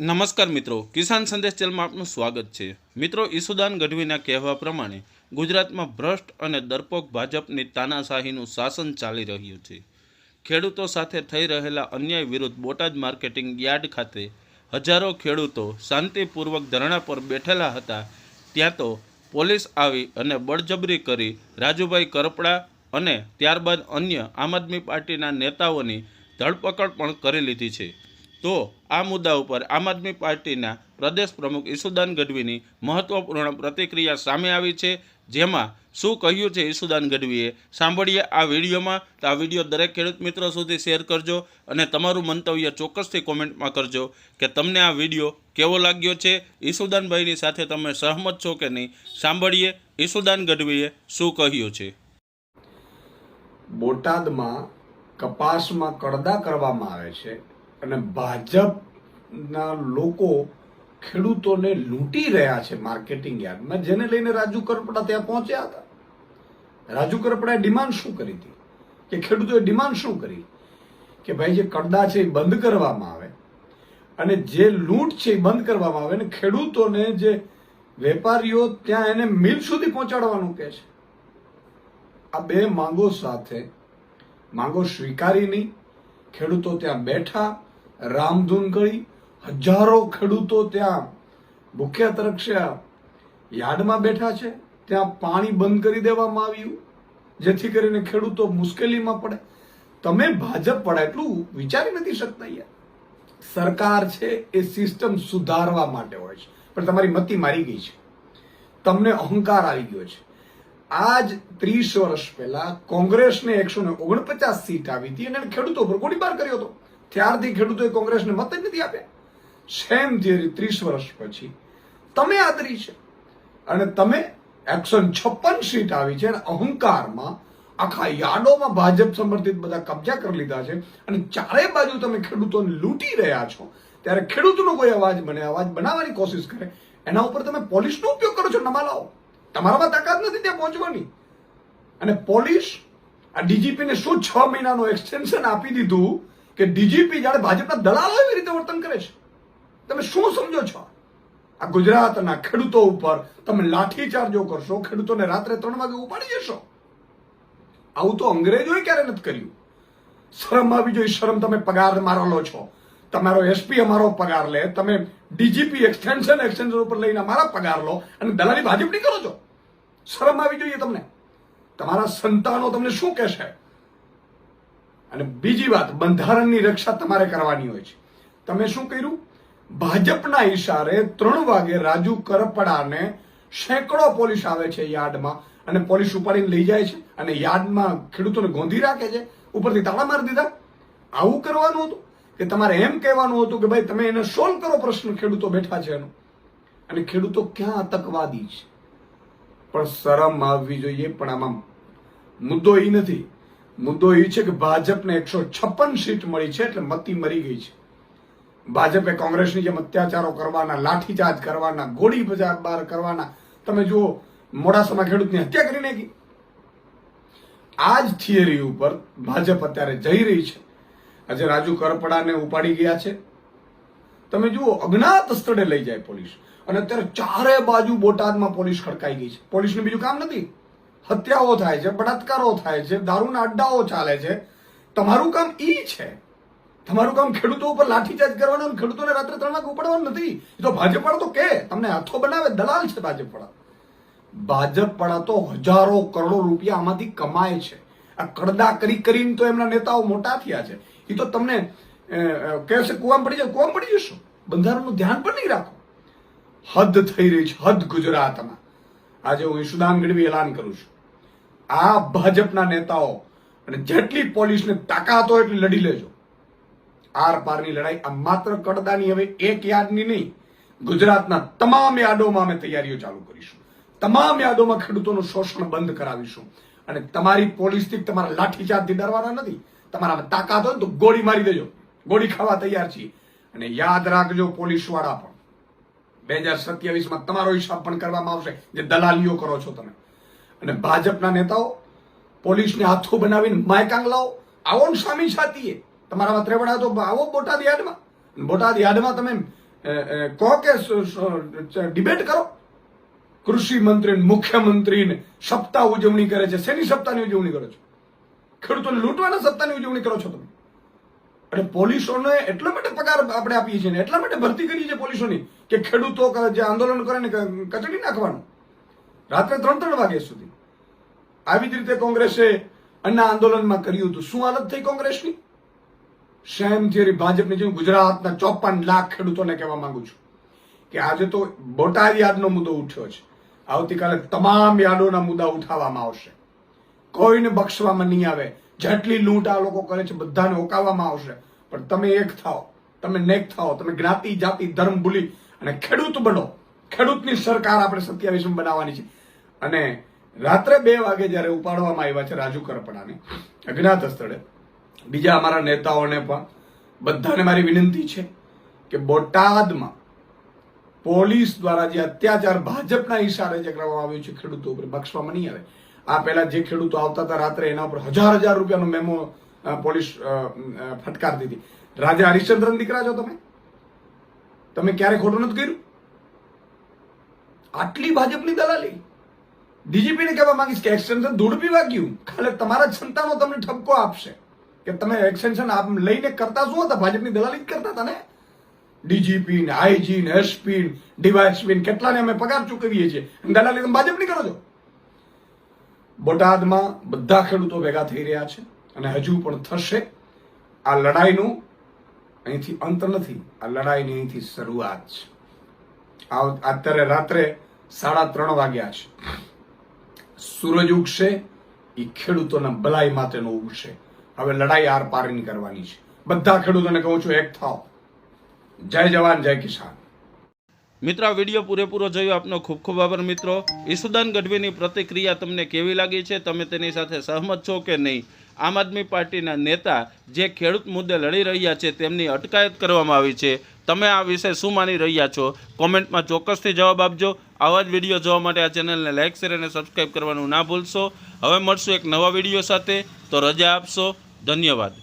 નમસ્કાર મિત્રો, કિસાન સંદેશ ચેનલમાં આપનું સ્વાગત છે। મિત્રો, ઈસુદાન ગઢવીના કહેવા પ્રમાણે ગુજરાતમાં ભ્રષ્ટ અને ડરપોક ભાજપની તાનાશાહીનું શાસન ચાલી રહ્યું છે। ખેડૂતો સાથે થઈ રહેલા અન્યાય વિરુદ્ધ બોટાદ માર્કેટિંગ યાર્ડ ખાતે હજારો ખેડૂતો શાંતિપૂર્વક ધરણા પર બેઠેલા હતા। ત્યાં તો પોલીસ આવી અને બળજબરી કરી રાજુભાઈ કરપડા અને ત્યારબાદ અન્ય આમ આદમી પાર્ટીના નેતાઓની ધરપકડ પણ કરી લીધી છે। તો આ મુદ્દા ઉપર આમ આદમી પાર્ટીના પ્રદેશ પ્રમુખ ઈસુદાન ગઢવીની મહત્વપૂર્ણ પ્રતિક્રિયા સામે આવી છે। જેમાં શું કહ્યું છે ઈસુદાન ગઢવીએ, સાંભળીએ આ વિડીયોમાં। તો આ વિડીયો દરેક ખેડૂત મિત્રો સુધી શેર કરજો અને તમારું મંતવ્ય ચોક્કસથી કોમેન્ટમાં કરજો કે તમને આ વિડીયો કેવો લાગ્યો છે, ઈસુદાનભાઈની સાથે તમે સહમત છો કે નહીં। સાંભળીએ ઈસુદાન ગઢવીએ શું કહ્યું છે। બોટાદમાં કપાસમાં કડદા કરવામાં આવે છે અને ભાજપના લોકો ખેડૂતોને લૂંટી રહ્યા છે માર્કેટિંગ યાર્ડમાં, જેને લઈને રાજુ કરપડા ત્યાં પહોંચ્યા હતા। રાજુ કરપડાએ ડિમાન્ડ શું કરી હતી કે ખેડૂતોએ ડિમાન્ડ શું કરી કે ભાઈ જે કડદા છે એ બંધ કરવામાં આવે અને જે લૂંટ છે એ બંધ કરવામાં આવે અને ખેડૂતોને જે વેપારીઓ ત્યાં એને મિલ સુધી પહોંચાડવાનું કહે છે। આ બે માંગો સાથે માંગો સ્વીકારી નહીં, ખેડૂતો ત્યાં બેઠા, રામધૂન કરી, હજારો ખેડૂતો ત્યાં ભૂખ્યા તરસ્યા યાર્ડમાં બેઠા છે। ત્યાં પાણી બંધ કરી દેવામાં આવ્યું જેથી કરીને ખેડૂતો મુશ્કેલીમાં પડે। તમે ભાજપ પડે એટલું વિચારી નથી શકતા યાર। સરકાર છે એ સિસ્ટમ સુધારવા માટે હોય છે, પણ તમારી મતી મારી ગઈ છે, તમને અહંકાર આવી ગયો છે। આજ 30 વર્ષ પહેલા કોંગ્રેસને 149 સીટ આવી હતી અને ખેડૂતો પર ગોળીબાર કર્યો હતો। ત્યારથી ખેડૂતોએ કોંગ્રેસને મત જ નથી આપ્યા। સેમ થિયરી 30 વર્ષ પછી તમે આદરી છે અને તમે 156 સીટ આવી છે અને અહંકારમાં આખા યાર્ડોમાં ભાજપ સમર્થિત બધા કબજા કરી લીધા છે અને ચારે બાજુ તમે ખેડૂતોને લૂંટી રહ્યા છો। ત્યારે ખેડૂતનો કોઈ અવાજ બને, અવાજ બનાવવાની કોશિશ કરે, એના ઉપર તમે પોલીસનો ઉપયોગ કરો છો। નમાલાઓ, તમારામાં તાકાત નથી ત્યાં પહોંચવાની। અને પોલીસ આ ડીજીપીને શું 6 મહિનાનું એક્સટેન્શન આપી દીધું કે ડીજીપી જાણે ભાજપના દલાલો એવી રીતે વર્તન કરે છે। તમે શું સમજો છો? આ ગુજરાતના ખેડૂતો ઉપર તમે લાઠીચાર્જો કરશો, ખેડૂતોને રાત્રે 3 વાગે ઉપાડી જશો। આવું તો અંગ્રેજોએ ક્યારે નથી કર્યું। શરમ આવી જોઈએ, શરમ। તમે પગાર મારો લો છો, તમારો એસપી અમારો પગાર લે, તમે ડીજીપી એક્સટેન્શન ઉપર લઈને અમારા પગાર લો અને દલાલી ભાજપની કરો છો। શરમ આવી જોઈએ તમને। તમારા સંતાનો તમને શું કહેશે? અને બીજી વાત, બંધારણની રક્ષા તમારે કરવાની હોય છે। તમે શું કર્યું? ભાજપના ઈશારે 3 વાગે રાજુ કરપડાને સેંકડો પોલીસ આવે છે યાર્ડમાં અને પોલીસ ઉપાડીને લઈ જાય છે અને યાર્ડમાં ખેડૂતોને ગોંધી રાખે છે, ઉપરથી તાળા મારી દીધા। આવું કરવાનું હતું કે તમારે એમ કહેવાનું હતું કે ભાઈ તમે એને સોલ્વ કરો પ્રશ્ન, ખેડૂતો બેઠા છે એનો। અને ખેડૂતો ક્યાં આતંકવાદી છે? પણ શરમ આવવી જોઈએ। પણ આમાં મુદ્દો એ નથી, મુદ્દો એ છે કે ભાજપને 156 સીટ મળી છે એટલે મતી મરી ગઈ છે। ભાજપે કોંગ્રેસની જેમ અત્યાચારો કરવાના, લાઠીચાર્જ કરવાના, ગોળી બાર કરવાના। તમે જુઓ, મોડાસામાં ખેડૂતની હત્યા કરી નાખી। આ જ થિયરી ઉપર ભાજપ અત્યારે જઈ રહી છે। આજે રાજુ કરપડાને ઉપાડી ગયા છે। તમે જુઓ, અજ્ઞાત સ્થળે લઈ જાય પોલીસ અને અત્યારે ચારે બાજુ બોટાદમાં પોલીસ ખડકાઈ ગઈ છે। પોલીસનું બીજું કામ નથી, હત્યાઓ થાય છે, બળાત્કારો થાય છે, દારૂના અડ્ડાઓ ચાલે છે। તમારું કામ ઈ છે, તમારું કામ ખેડૂતો ઉપર લાઠીચાર્જ કરવાનું અને ખેડૂતોને રાત્રે 3 વાગે ઉપાડવાનું નથી। એ તો ભાજપ વાળા તો કે તમને હાથો બનાવે, દલાલ છે ભાજપ વાળા। ભાજપ વાળા તો હજારો કરોડો રૂપિયા આમાંથી કમાય છે। આ કડદા કરીને તો એમના નેતાઓ મોટા થયા છે। એ તો તમને કહેશે કુવામાં પડી જાય, કુવામાં પડી જશો। બંધારણનું ધ્યાન પણ નહીં રાખો। હદ થઈ રહી છે, હદ ગુજરાતમાં। આજે હું ઈસુદાન ગઢવી એલાન કરું છું, આ ભાજપના નેતાઓ અને જેટલી પોલીસને તાકાત હોય એટલી લડી લેજો। આર પારની લડાઈ આ માત્ર કડદાની, હવે એક યાર્ડની નહીં, ગુજરાતના તમામ યાર્ડોમાં અમે તૈયારીઓ ચાલુ કરીશું। તમામ યાર્ડોમાં ખેડૂતોનું શોષણ બંધ કરાવીશું અને તમારી પોલીસથી, તમારા લાઠીચાર્જથી ડરવાના નથી। તમારામાં તાકાત હોય તો ગોળી મારી દેજો, ગોળી ખાવા તૈયાર છીએ। અને યાદ રાખજો, પોલીસ વાળા પણ 2027માં તમારો હિસાબ પણ કરવામાં આવશે જે દલાલીઓ કરો છો તમે। અને ભાજપના નેતાઓ પોલીસને હાથો બનાવીને માયકાંગ લાવો, આવો સામી છાતીએ। તમારામાં ત્રેવડા તો આવો બોટાદ યાર્ડમાં, બોટાદ યાર્ડમાં તમે કહો કે ડિબેટ કરો. કૃષિ મંત્રી મુખ્યમંત્રી સપ્તાહ ઉજવણી કરે છે. શેની સપ્તાહની ઉજવણી કરો છો? ખેડૂતોને લૂંટવાના સપ્તાહની ઉજવણી કરો છો તમે. અને પોલીસોને એટલા માટે પગાર આપણે આપીએ છીએ ને એટલા માટે ભરતી કરીએ છીએ પોલીસોની કે ખેડૂતો જે આંદોલન કરે ને કચડી નાખવાનું રાત્રે 3-3 વાગ્યા સુધી. આવી જ રીતે કોંગ્રેસે અન્ના આંદોલનમાં કર્યું હતું. શું હાલત થઈ કોંગ્રેસની? સેમ થિયરી ભાજપની જેમ ગુજરાતના 54 લાખ ખેડૂતોને કહેવા માંગુ છું કે આજે તો બોટાદ યાદનો મુદ્દો ઉઠ્યો છે. આવતીકાલે તમામ યાદોના મુદ્દા ઉઠાવવામાં આવશે. કોઈને બક્ષવામાં નહીં આવે. જેટલી લૂંટ આ લોકો કરે છે બધાને ઓકાવવામાં આવશે. પણ તમે એક થાઓ, તમે નેક થાઓ, તમે જ્ઞાતિ જાતિ ધર્મ ભૂલી અને ખેડૂત બનો. ખેડૂતની સરકાર આપણે 27 બનાવવાની છે. અને રાત્રે 2 વાગે જયારે ઉપાડવામાં આવ્યા છે રાજુ કરપડાને અજ્ઞાત સ્થળે, બીજા અમારા નેતાઓને પણ બધાને મારી વિનંતી છે કે બોટાદમાં પોલીસ દ્વારા જે અત્યાચાર ભાજપના ઈશારે જે કરવામાં આવ્યું છે ખેડૂતો ઉપર બક્ષવામાં નહીં આવે. આ પહેલા જે ખેડૂતો આવતા હતા રાત્રે એના ઉપર 1000 રૂપિયાનો મેમો પોલીસ ફટકારતી હતી. રાજા હરિશ્ચંદ્રન દીકરા છો તમે? તમે ક્યારે ખોટું નથી કર્યું? આટલી ભાજપની દલાલી. ડીજીપી ને કહેવા માંગીશ કે એક્સટેન્શન ધૂળ પીવા ગયું. ખાલી તમારા જ સંતાનો તમને ઠપકો આપશે કે તમે એક્સટેન્શન લઈને કરતા શું હતા? ભાજપની દલાલી જ કરતા હતા ને. ડીજીપી ને આઈજી ને એસપી ડીવાયએસપી કેટલાને અમે પગાર ચૂકવીએ છીએ. દલાલી તમે ભાજપની કરો છો. બોટાદમાં બધા ખેડૂતો ભેગા થઈ રહ્યા છે અને હજુ પણ થશે. આ લડાઈનું અહીંથી અંત નથી. આ લડાઈની અહીંથી શરૂઆત છે. અત્યારે રાત્રે 3:30 વાગ્યા છે. સૂરજ ઉગશે એ ખેડૂતોના ભલાઈ માટેનો ઉગશે. હવે લડાઈ આર પારની કરવાની છે. બધા ખેડૂતોને કહું છું એક થાઓ. જય જવાન જય કિસાન. મિત્રો આ વિડીયો પૂરેપૂરો જોયો આપનો ખૂબ ખૂબ આભાર. મિત્રો ઈસુદાન ગઢવીની પ્રતિક્રિયા તમને કેવી લાગી છે? તમે તેની સાથે સહમત છો કે નહીં? આમ આદમી પાર્ટીના નેતા જે ખેડૂત મુદ્દે લડી રહ્યા છે તેમની અટકાયત કરવામાં આવી છે. તમે આ વિશે શું માની રહ્યા છો? કોમેન્ટમાં ચોક્કસથી જવાબ આપજો. આવા જ વિડીયો જોવા માટે આ ચેનલને લાઇક શેર અને સબસ્ક્રાઈબ કરવાનું ના ભૂલશો. હવે મળશું એક નવા વિડીયો સાથે. તો રજા આપશો. ધન્યવાદ.